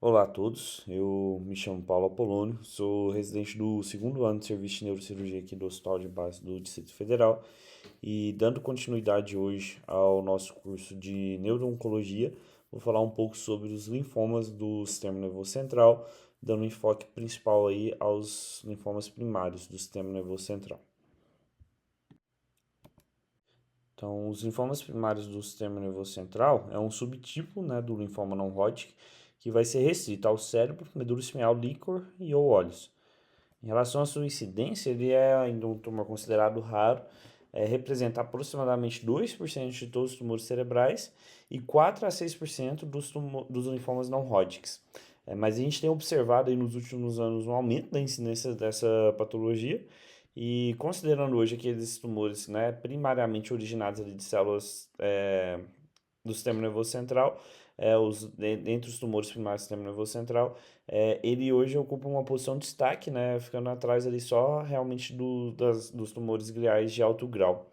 Olá a todos, eu me chamo Paulo Apolônio, sou residente do segundo ano de serviço de neurocirurgia aqui do Hospital de Base do Distrito Federal e dando continuidade hoje ao nosso curso de neuro-oncologia, vou falar um pouco sobre os linfomas do sistema nervoso central, dando enfoque principal aí aos linfomas primários do sistema nervoso central. Então, os linfomas primários do sistema nervoso central é um subtipo, né, do linfoma não Hodgkin que vai ser restrito ao cérebro, medula espinhal, líquor e ou olhos. Em relação à sua incidência, ele é ainda um tumor considerado raro, representa aproximadamente 2% de todos os tumores cerebrais e 4 a 6% dos linfomas não Hodgkin. Mas a gente tem observado aí nos últimos anos um aumento da incidência dessa patologia e considerando hoje aqueles tumores, né, primariamente originados ali de células do sistema nervoso central, dentre os tumores primários do sistema nervoso central, ele hoje ocupa uma posição de destaque, né, ficando atrás ali só realmente dos tumores gliais de alto grau.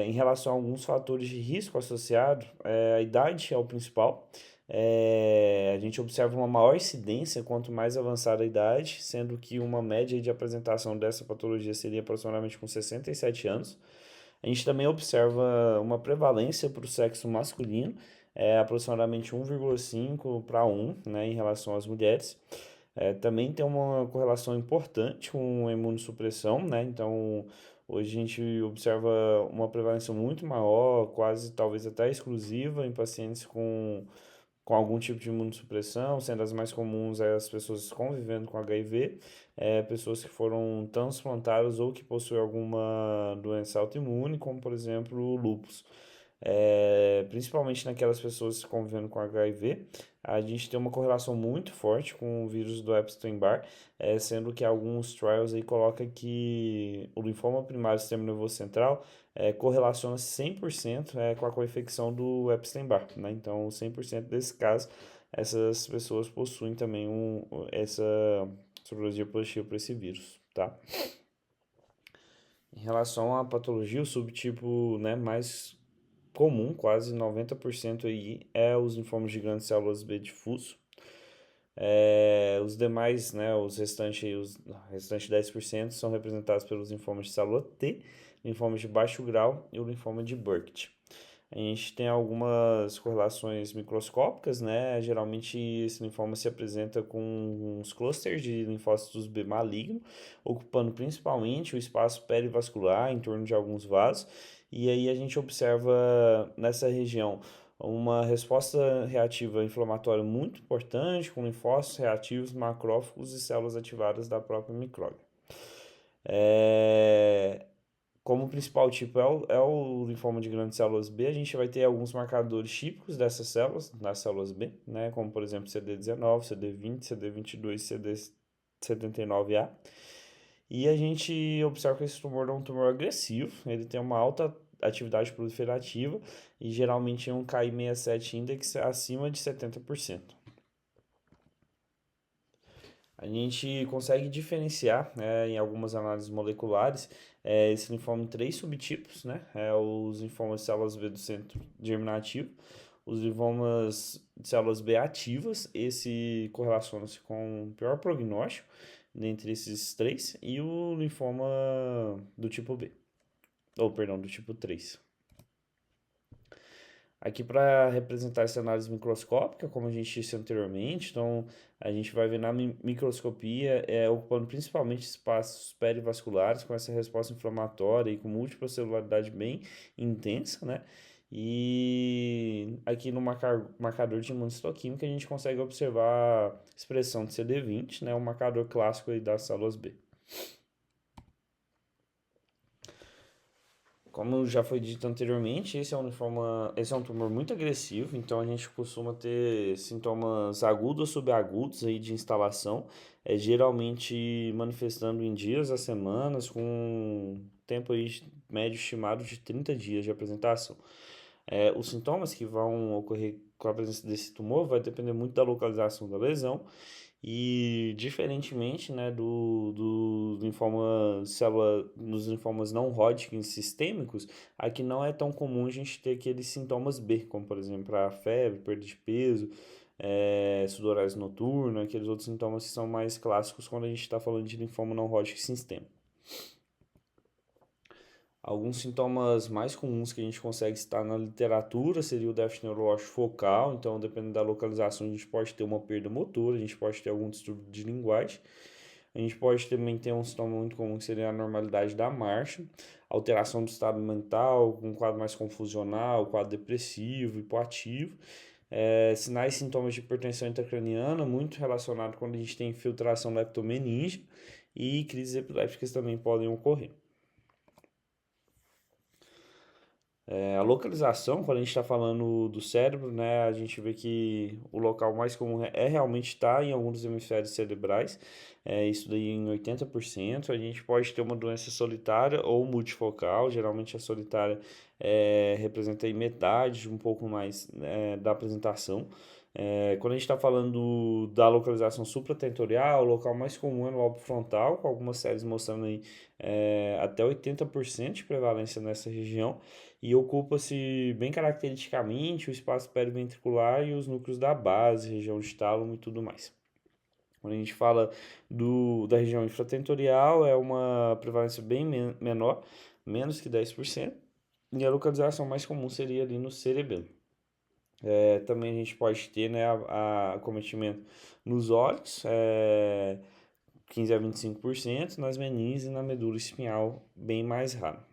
Em relação a alguns fatores de risco associado, a idade é o principal. A gente observa uma maior incidência quanto mais avançada a idade, sendo que uma média de apresentação dessa patologia seria aproximadamente com 67 anos. A gente também observa uma prevalência para o sexo masculino, aproximadamente 1,5 para 1, né, em relação às mulheres. Também tem uma correlação importante com a imunossupressão, né? Então, hoje a gente observa uma prevalência muito maior, quase talvez até exclusiva, em pacientes com algum tipo de imunossupressão, sendo as mais comuns as pessoas convivendo com HIV, pessoas que foram transplantadas ou que possuem alguma doença autoimune, como por exemplo o lúpus. Principalmente naquelas pessoas convivendo com HIV, a gente tem uma correlação muito forte com o vírus do Epstein-Barr, sendo que alguns trials aí colocam que o linfoma primário do sistema nervoso central correlaciona 100% com a co-infecção do Epstein-Barr, né? Então, 100% desses casos, essas pessoas possuem também essa sorologia positiva para esse vírus, tá? Em relação à patologia, o subtipo, né, mais comum, quase 90% aí, é os linfomas de grandes células B difuso. Os demais, né, os restantes 10% são representados pelos linfomas de célula T, linfomas de baixo grau e o linfoma de Burkitt. A gente tem algumas correlações microscópicas, né? Geralmente esse linfoma se apresenta com uns clusters de linfócitos B maligno, ocupando principalmente o espaço perivascular em torno de alguns vasos. E aí a gente observa nessa região uma resposta reativa inflamatória muito importante, com linfócitos reativos, macrófagos e células ativadas da própria micróbio. É, Como o principal tipo é o linfoma de grandes células B, a gente vai ter alguns marcadores típicos dessas células, das células B, né, como por exemplo CD19, CD20, CD22, CD79A. E a gente observa que esse tumor é um tumor agressivo, ele tem uma alta atividade proliferativa e geralmente um Ki67 index acima de 70%. A gente consegue diferenciar, né, em algumas análises moleculares, esse linfoma em três subtipos, né? Os linfomas de células B do centro germinativo, os linfomas de células B ativas, esse correlaciona-se com o pior prognóstico dentre esses três, e o linfoma do tipo B, ou perdão, do tipo 3. Aqui para representar essa análise microscópica, como a gente disse anteriormente, então a gente vai ver na microscopia ocupando principalmente espaços perivasculares com essa resposta inflamatória e com múltipla celularidade bem intensa, né? E aqui no marcador de imunistoquímica a gente consegue observar a expressão de CD20, né? O marcador clássico aí das células B. Como já foi dito anteriormente, esse é um tumor muito agressivo, então a gente costuma ter sintomas agudos ou subagudos aí de instalação, geralmente manifestando em dias a semanas, com um tempo aí médio estimado de 30 dias de apresentação. Os sintomas que vão ocorrer com a presença desse tumor vai depender muito da localização da lesão e diferentemente, né, do linfoma célula, nos linfomas não Hodgkin sistêmicos, aqui não é tão comum a gente ter aqueles sintomas B, como por exemplo a febre, perda de peso, sudorese noturna, aqueles outros sintomas que são mais clássicos quando a gente está falando de linfoma não Hodgkin sistêmico. Alguns sintomas mais comuns que a gente consegue citar na literatura seria o déficit neurológico focal, então dependendo da localização a gente pode ter uma perda motora, a gente pode ter algum distúrbio de linguagem, a gente pode também ter um sintoma muito comum que seria a anormalidade da marcha, alteração do estado mental, um quadro mais confusional, quadro depressivo, hipoativo, sinais e sintomas de hipertensão intracraniana, muito relacionado quando a gente tem infiltração leptomeníngea e crises epilépticas também podem ocorrer. A localização, quando a gente está falando do cérebro, né, a gente vê que o local mais comum é realmente estar em alguns dos hemisférios cerebrais, isso daí em 80%. A gente pode ter uma doença solitária ou multifocal, geralmente a solitária representa aí metade, um pouco mais da apresentação. Quando a gente está falando da localização supratentorial, o local mais comum é no lobo frontal, com algumas séries mostrando aí até 80% de prevalência nessa região, e ocupa-se bem caracteristicamente o espaço periventricular e os núcleos da base, região de tálamo e tudo mais. Quando a gente fala da região infratentorial, é uma prevalência bem menor, menos que 10%, e a localização mais comum seria ali no cerebelo. Também a gente pode ter, né, acometimento nos olhos, 15 a 25%, nas meninges e na medula espinhal, bem mais raro.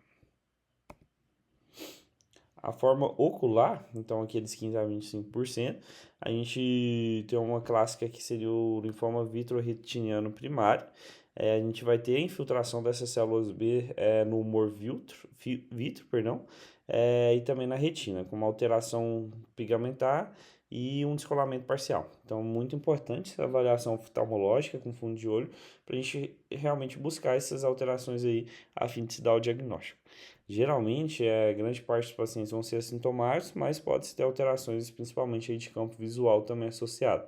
A forma ocular, então aqueles 15 a 25%, a gente tem uma clássica que seria o linfoma vitreoretiniano primário. A gente vai ter a infiltração dessas células B no humor vítreo, e também na retina, com uma alteração pigmentar e um descolamento parcial. Então, muito importante essa avaliação oftalmológica com fundo de olho para a gente realmente buscar essas alterações aí a fim de se dar o diagnóstico. Geralmente, grande parte dos pacientes vão ser assintomáticos, mas pode ter alterações, principalmente aí de campo visual também associado.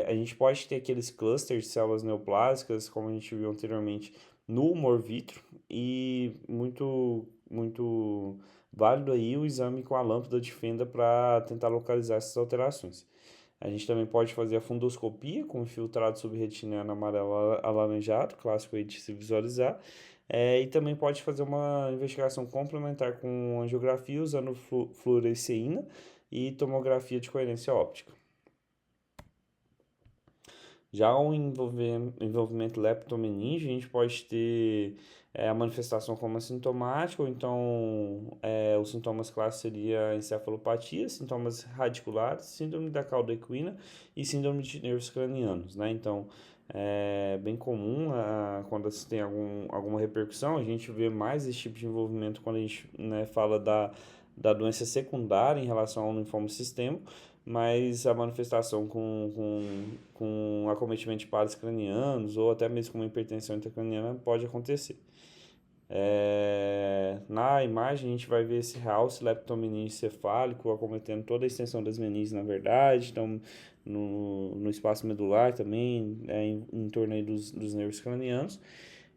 A gente pode ter aqueles clusters de células neoplásicas, como a gente viu anteriormente, no humor vítreo, e muito válido aí o exame com a lâmpada de fenda para tentar localizar essas alterações. A gente também pode fazer a fundoscopia com infiltrado subretiniano amarelo alaranjado, clássico aí de se visualizar. E também pode fazer uma investigação complementar com angiografia usando fluoresceína e tomografia de coerência óptica. Já o envolvimento leptomeníngeo, a gente pode ter a manifestação como assintomática, ou então os sintomas clássicos seriam encefalopatia, sintomas radiculares, síndrome da cauda equina e síndrome de nervos cranianos, né? Então, é bem comum quando se tem alguma repercussão, a gente vê mais esse tipo de envolvimento quando a gente, né, fala da doença secundária em relação ao linfoma sistêmico, mas a manifestação com acometimento de pares cranianos ou até mesmo com uma hipertensão intracraniana pode acontecer. Na imagem a gente vai ver esse realce leptomeníngeo cefálico acometendo toda a extensão das meninges, na verdade, então no espaço medular também, em torno aí dos nervos cranianos.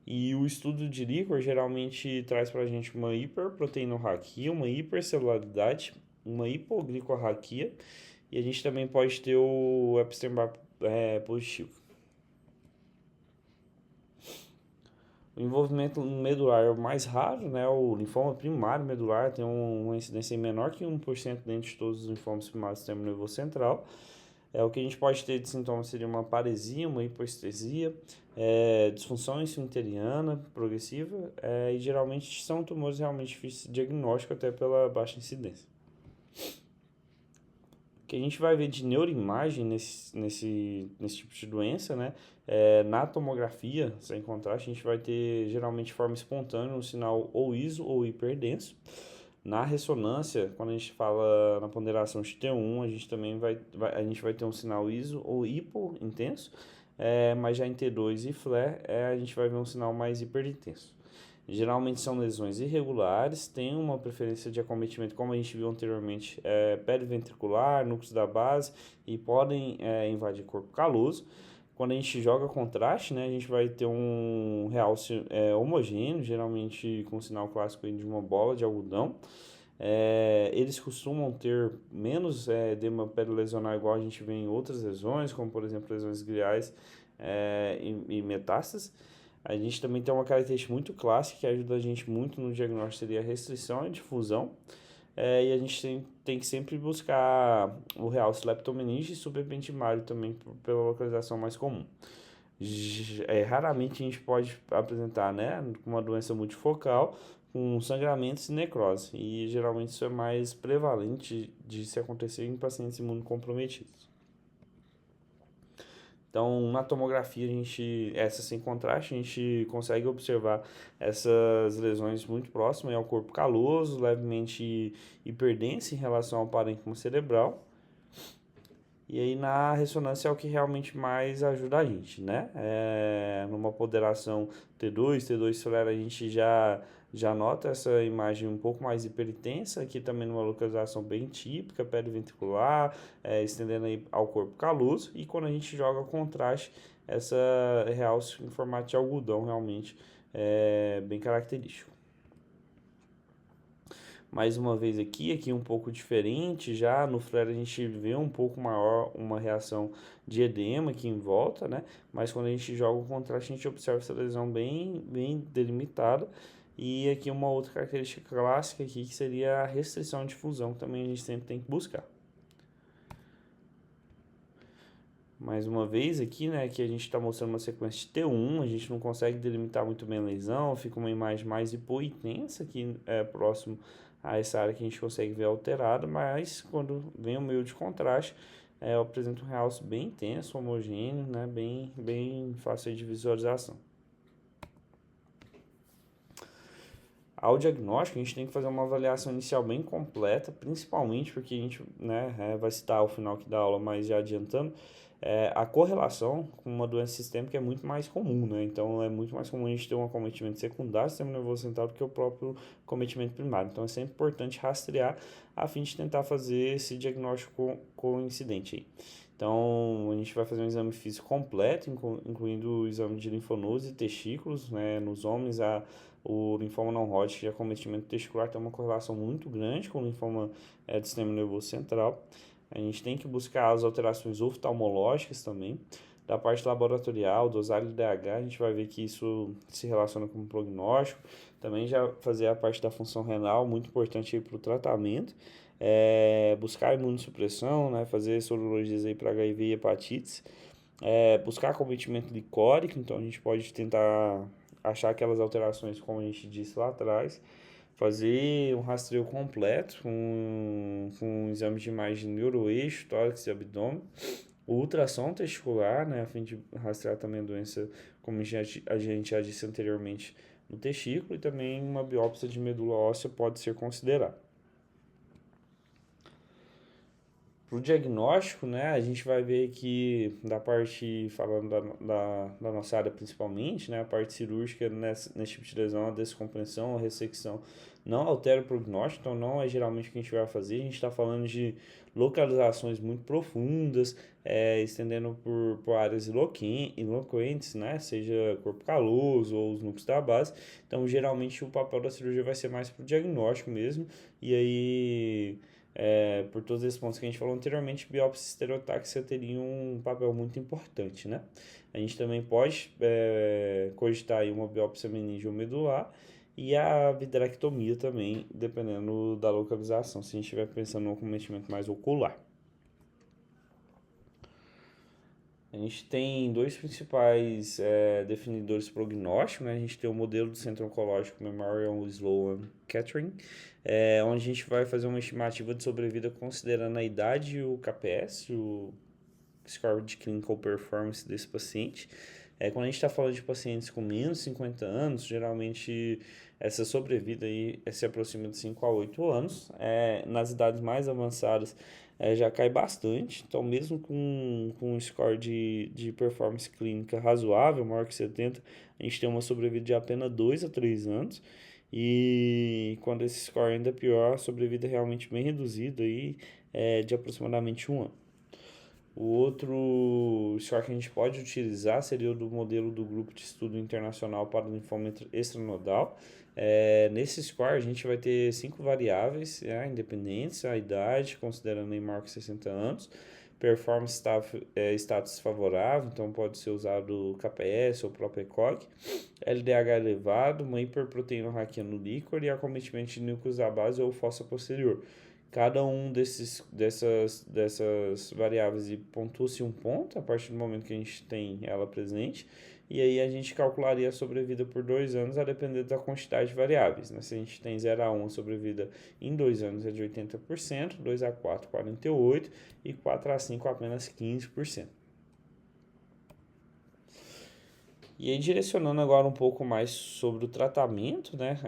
E o estudo de líquor geralmente traz para a gente uma hiperproteinorraquia, uma hipercelularidade, uma hipoglicorraquia, e a gente também pode ter o Epstein-Barr positivo. O envolvimento medular é o mais raro, né? O linfoma primário medular tem uma incidência menor que 1% dentro de todos os linfomas primários do sistema nervoso central. O que a gente pode ter de sintomas seria uma paresia, uma hipoestesia, disfunção esfincteriana progressiva, e geralmente são tumores realmente difíceis de diagnóstico, até pela baixa incidência. O que a gente vai ver de neuroimagem nesse tipo de doença, né? Na tomografia, sem contraste, a gente vai ter geralmente de forma espontânea um sinal ou iso ou hiperdenso. Na ressonância, quando a gente fala na ponderação de T1, a gente também a gente vai ter um sinal iso ou hipointenso, mas já em T2 e flare, a gente vai ver um sinal mais hiperintenso. Geralmente são lesões irregulares, tem uma preferência de acometimento, como a gente viu anteriormente, periventricular, núcleos da base, e podem invadir corpo caloso. Quando a gente joga contraste, né, a gente vai ter um realce homogêneo, geralmente com o sinal clássico de uma bola de algodão. Eles costumam ter menos edema perilesional igual a gente vê em outras lesões, como por exemplo lesões gliais e metástases. A gente também tem uma característica muito clássica que ajuda a gente muito no diagnóstico, seria a restrição e difusão. E a gente tem que sempre buscar o realce leptomeningite e subependimário também pela localização mais comum. Raramente a gente pode apresentar, né, uma doença multifocal com sangramentos e necrose, e geralmente isso é mais prevalente de se acontecer em pacientes imunocomprometidos. Então, na tomografia, essa sem contraste, a gente consegue observar essas lesões muito próximas ao corpo caloso, levemente hiperdenso em relação ao parênquima cerebral. E aí na ressonância é o que realmente mais ajuda a gente, né? Numa ponderação T2 flare, a gente já nota essa imagem um pouco mais hipertensa, aqui também numa localização bem típica, periventricular, estendendo aí ao corpo caloso. E quando a gente joga contraste, essa realce em formato de algodão realmente é bem característico. Mais uma vez aqui um pouco diferente, já no flare a gente vê um pouco maior uma reação de edema aqui em volta, né? Mas quando a gente joga o contraste, a gente observa essa lesão bem delimitada. E aqui uma outra característica clássica aqui, que seria a restrição de difusão, que também a gente sempre tem que buscar. Mais uma vez aqui, né, que a gente está mostrando uma sequência de T1, a gente não consegue delimitar muito bem a lesão, fica uma imagem mais hipointensa aqui próximo a essa área que a gente consegue ver alterada, mas quando vem o meio de contraste, apresenta um realce bem intenso, homogêneo, né, bem fácil de visualização. Ao diagnóstico, a gente tem que fazer uma avaliação inicial bem completa, principalmente porque a gente vai citar ao final aqui da aula, mas já adiantando, a correlação com uma doença sistêmica é muito mais comum, né? Então, é muito mais comum a gente ter um acometimento secundário do sistema nervoso central do que o próprio acometimento primário. Então, é sempre importante rastrear a fim de tentar fazer esse diagnóstico coincidente aí. Então, a gente vai fazer um exame físico completo, incluindo o exame de linfonodos e testículos, né? Nos homens, o linfoma não Hodgkin de acometimento testicular tem uma correlação muito grande com o linfoma do sistema nervoso central. A gente tem que buscar as alterações oftalmológicas também. Da parte laboratorial, dosagem de DH, a gente vai ver que isso se relaciona com o prognóstico. Também já fazer a parte da função renal, muito importante para o tratamento. Buscar imunossupressão, né? Fazer sorologias para HIV e hepatites. Buscar acometimento licórico, então a gente pode tentar achar aquelas alterações, como a gente disse lá atrás, fazer um rastreio completo com um exame de imagem neuroeixo, tórax e abdômen, o ultrassom testicular, né, a fim de rastrear também a doença, como a gente já disse anteriormente, no testículo, e também uma biópsia de medula óssea pode ser considerada. Para o diagnóstico, né, a gente vai ver que da parte, falando da nossa área principalmente, né, a parte cirúrgica nesse tipo de lesão, a descompressão, a ressecção, não altera o prognóstico, então não é geralmente o que a gente vai fazer. A gente está falando de localizações muito profundas, estendendo por áreas iloquentes, né, seja corpo caloso ou os núcleos da base. Então, geralmente, o papel da cirurgia vai ser mais para o diagnóstico mesmo, e aí por todos esses pontos que a gente falou anteriormente, biópsia e estereotáxia teriam um papel muito importante, né? A gente também pode cogitar aí uma biópsia meningeomedular e a vitrectomia também, dependendo da localização, se a gente estiver pensando no acometimento mais ocular. A gente tem dois principais definidores prognósticos, né? A gente tem o modelo do Centro Oncológico Memorial Sloan Kettering, onde a gente vai fazer uma estimativa de sobrevida considerando a idade e o KPS, o Score de Clinical Performance desse paciente. Quando a gente está falando de pacientes com menos de 50 anos, geralmente essa sobrevida aí se aproxima de 5 a 8 anos. Nas idades mais avançadas já cai bastante, então mesmo com um score de performance clínica razoável, maior que 70, a gente tem uma sobrevida de apenas 2 a 3 anos. E quando esse score ainda é pior, a sobrevida é realmente bem reduzida, aí, de aproximadamente 1 ano. O outro score que a gente pode utilizar seria o do modelo do Grupo de Estudo Internacional para o Linfoma Extranodal. Nesse score a gente vai ter 5 variáveis, independentes, a idade, considerando em maior que 60 anos, performance status favorável, então pode ser usado KPS ou próprio ECOG, LDH elevado, uma hiperproteinurraquia no líquor e acometimento de núcleos da base ou fossa posterior. Cada um dessas variáveis pontua-se um ponto a partir do momento que a gente tem ela presente, e aí a gente calcularia a sobrevida por 2 anos a depender da quantidade de variáveis. Né? Se a gente tem 0 a 1, a sobrevida em 2 anos é de 80%, 2 a 4, 48% e 4 a 5, apenas 15%. E aí, direcionando agora um pouco mais sobre o tratamento, né?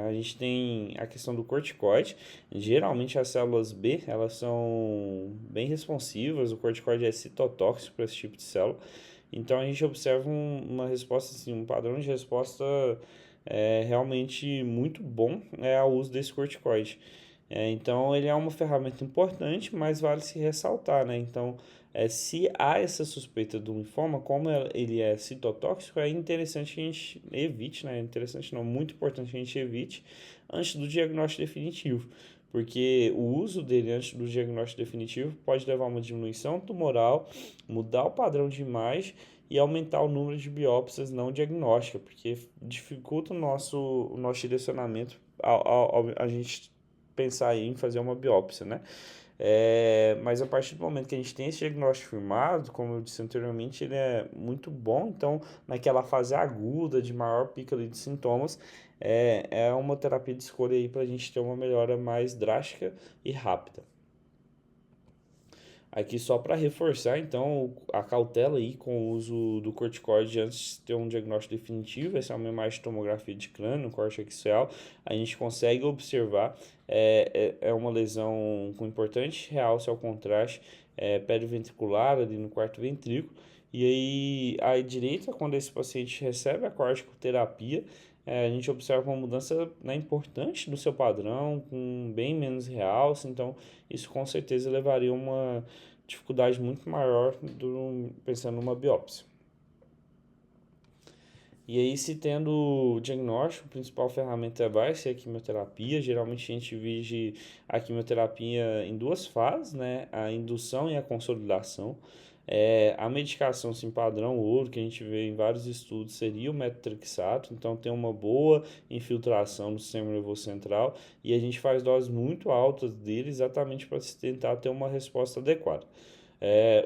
A gente tem a questão do corticoide. Geralmente as células B, elas são bem responsivas, o corticoide é citotóxico para esse tipo de célula. Então a gente observa uma resposta, assim, um padrão de resposta realmente muito bom ao uso desse corticoide. Então ele é uma ferramenta importante, mas vale se ressaltar, né? Então, se há essa suspeita do linfoma, como ele é citotóxico, é interessante que a gente evite, né? Interessante não, muito importante que a gente evite antes do diagnóstico definitivo, porque o uso dele antes do diagnóstico definitivo pode levar a uma diminuição tumoral, mudar o padrão de imagem e aumentar o número de biópsias não diagnósticas, porque dificulta o nosso direcionamento a gente pensar em fazer uma biópsia, né? Mas a partir do momento que a gente tem esse diagnóstico firmado, como eu disse anteriormente, ele é muito bom. Então, naquela fase aguda de maior pico ali de sintomas, é uma terapia de escolha aí para a gente ter uma melhora mais drástica e rápida. Aqui só para reforçar, então, a cautela aí com o uso do corticoide antes de ter um diagnóstico definitivo. Essa é uma imagem de tomografia de crânio, um corte axial. A gente consegue observar, uma lesão com importante realce ao contraste periventricular ali no quarto ventrículo. E aí, à direita, quando esse paciente recebe a corticoterapia, a gente observa uma mudança, né, importante do seu padrão, com bem menos realce. Então, isso com certeza levaria a uma dificuldade muito maior pensando numa biópsia. E aí, se tendo o diagnóstico, a principal ferramenta vai ser a quimioterapia. Geralmente a gente divide a quimioterapia em 2 fases, né? A indução e a consolidação. A medicação assim, padrão ouro, que a gente vê em vários estudos, seria o metotrexato. Então tem uma boa infiltração no sistema nervoso central e a gente faz doses muito altas dele exatamente para tentar ter uma resposta adequada.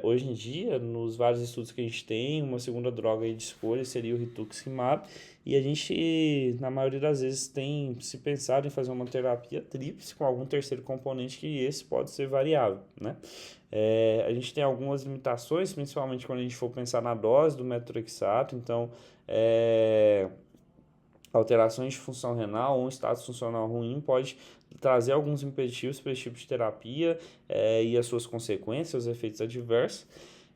Hoje em dia, nos vários estudos que a gente tem, uma segunda droga de escolha seria o rituximab, e a gente, na maioria das vezes, tem se pensado em fazer uma terapia tríplice com algum terceiro componente, que esse pode ser variável, né? A gente tem algumas limitações, principalmente quando a gente for pensar na dose do metotrexato. Então, alterações de função renal ou um status funcional ruim pode trazer alguns impeditivos para esse tipo de terapia e as suas consequências, os efeitos adversos.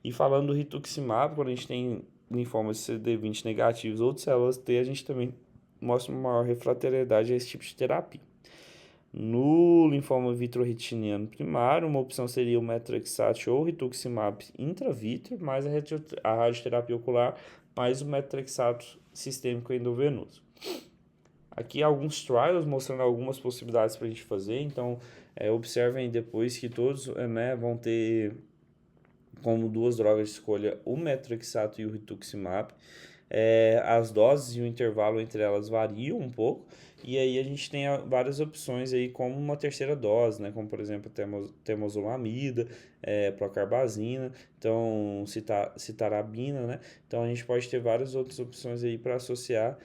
E falando do rituximab, quando a gente tem linfomas CD20 negativos ou de células T, a gente também mostra uma maior refratariedade a esse tipo de terapia. No linfoma vitroretiniano primário, uma opção seria o metotrexato ou rituximab intravítrea, mais a radioterapia ocular, mais o metotrexato sistêmico endovenoso. Aqui alguns trials mostrando algumas possibilidades para a gente fazer. Então, observem depois que todos vão ter como 2 drogas de escolha o metotrexato e o rituximab. As doses e o intervalo entre elas variam um pouco, e aí a gente tem várias opções aí como uma terceira dose, né? Como por exemplo temozolomida, procarbazina, então citarabina, né? Então a gente pode ter várias outras opções aí para associar.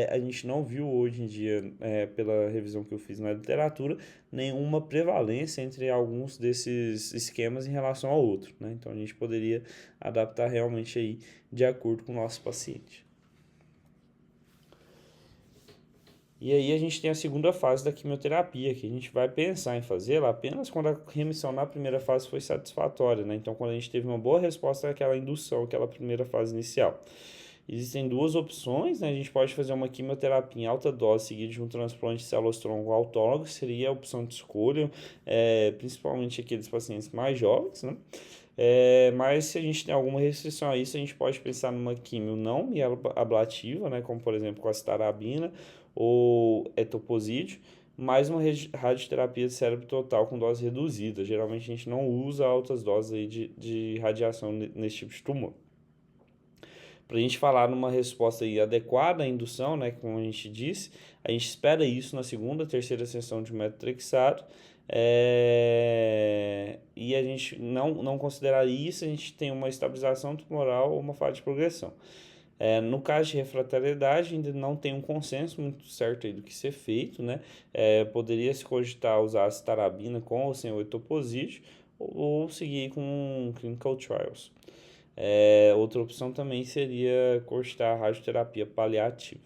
A gente não viu hoje em dia, pela revisão que eu fiz na literatura, nenhuma prevalência entre alguns desses esquemas em relação ao outro, né? Então a gente poderia adaptar realmente aí de acordo com o nosso paciente. E aí a gente tem a segunda fase da quimioterapia, que a gente vai pensar em fazê-la apenas quando a remissão na primeira fase foi satisfatória, né? Então, quando a gente teve uma boa resposta àquela indução, aquela primeira fase inicial. Existem 2 opções, né? A gente pode fazer uma quimioterapia em alta dose seguida de um transplante de células-tronco autólogo, seria a opção de escolha, principalmente aqueles pacientes mais jovens, né? Mas se a gente tem alguma restrição a isso, a gente pode pensar numa quimio não mieloablativa, né, como por exemplo com a citarabina ou etoposídeo, mais uma radioterapia de cérebro total com dose reduzida. Geralmente a gente não usa altas doses aí de radiação nesse tipo de tumor. Para a gente falar numa resposta aí adequada à indução, né, como a gente disse, a gente espera isso na segunda, terceira sessão de metotrexato, e a gente não considerar isso, a gente tem uma estabilização tumoral ou uma fase de progressão. No caso de refratariedade, ainda não tem um consenso muito certo aí do que ser feito, né? Poderia se cogitar usar a citarabina com ou sem o etoposídeo, ou seguir com clinical trials. Outra opção também seria cogitar a radioterapia paliativa.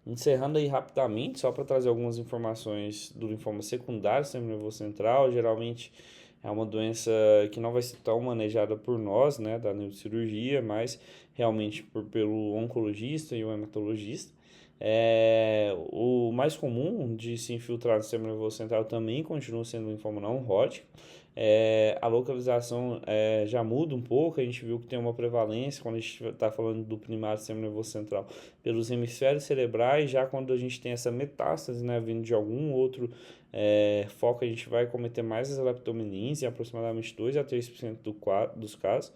Encerrando aí rapidamente, só para trazer algumas informações do linfoma secundário, sistema nervoso central, geralmente é uma doença que não vai ser tão manejada por nós, né, da neurocirurgia, mas realmente pelo oncologista e o hematologista. O mais comum de se infiltrar no sistema nervoso central também continua sendo o linfoma não Hodgkin. A localização já muda um pouco, a gente viu que tem uma prevalência quando a gente está falando do primário do sistema nervoso central pelos hemisférios cerebrais, já quando a gente tem essa metástase, né, vindo de algum outro foco, a gente vai cometer mais as leptomeninges, em aproximadamente 2 a 3% dos casos.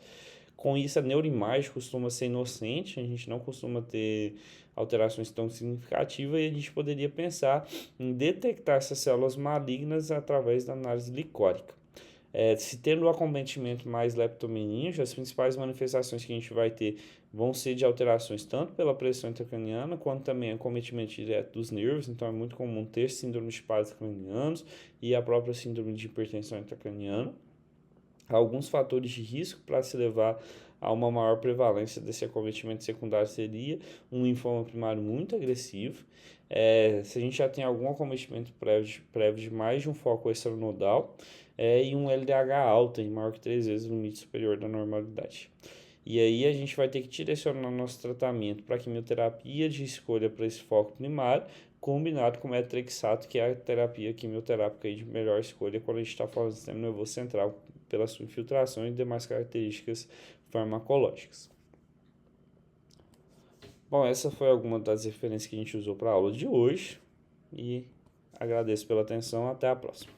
Com isso, a neuroimagem costuma ser inocente, a gente não costuma ter alterações tão significativas e a gente poderia pensar em detectar essas células malignas através da análise licórica. Se tendo o acometimento mais leptomeníngeo, as principais manifestações que a gente vai ter vão ser de alterações tanto pela pressão intracraniana, quanto também acometimento direto dos nervos, então é muito comum ter síndrome de pares cranianos e a própria síndrome de hipertensão intracraniana. Há alguns fatores de risco para se levar a uma maior prevalência desse acometimento secundário seria um linfoma primário muito agressivo. Se a gente já tem algum acometimento prévio de mais de um foco extranodal, e um LDH alto, maior que 3 vezes o limite superior da normalidade. E aí a gente vai ter que direcionar nosso tratamento para a quimioterapia de escolha para esse foco primário, combinado com o metrexato, que é a terapia quimioterápica de melhor escolha quando a gente está falando do sistema nervoso central, pela sua infiltração e demais características farmacológicas. Bom, essa foi alguma das referências que a gente usou para a aula de hoje e agradeço pela atenção. Até a próxima.